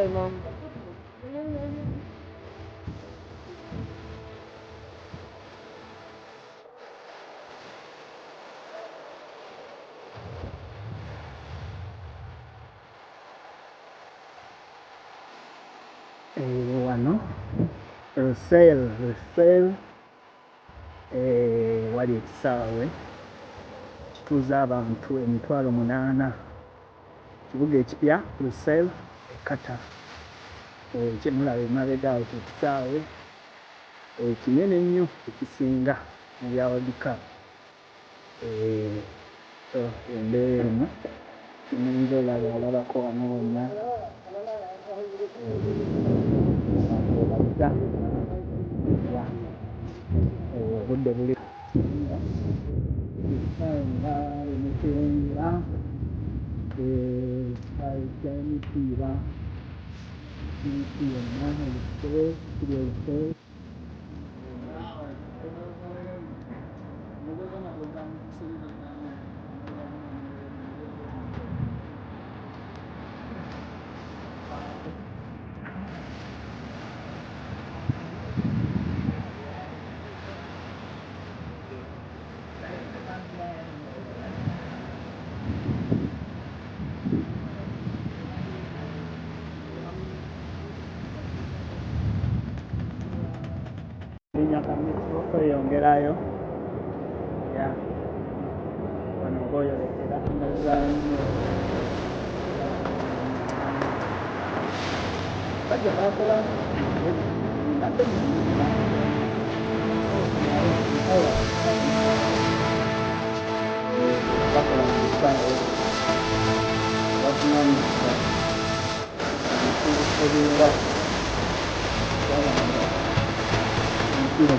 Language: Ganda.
mom. Wano Russell wali ekisaawe kituuza abantu 8,000. Kibuga ekipya Russell Ekata. Kyemulaba emabega awo kye kisaawe kinene nnyo ekisinga mu bya World Cup. Embeera eno tuyinza olabako wano wonna obudde buli nga emikirengera ky'emipiira yonna ebisolo kiri ebisolo kweyongerayo wano oboyolekera muzanyo bajja bakola bakola mukisawe bafunanyisa ebinga omupiira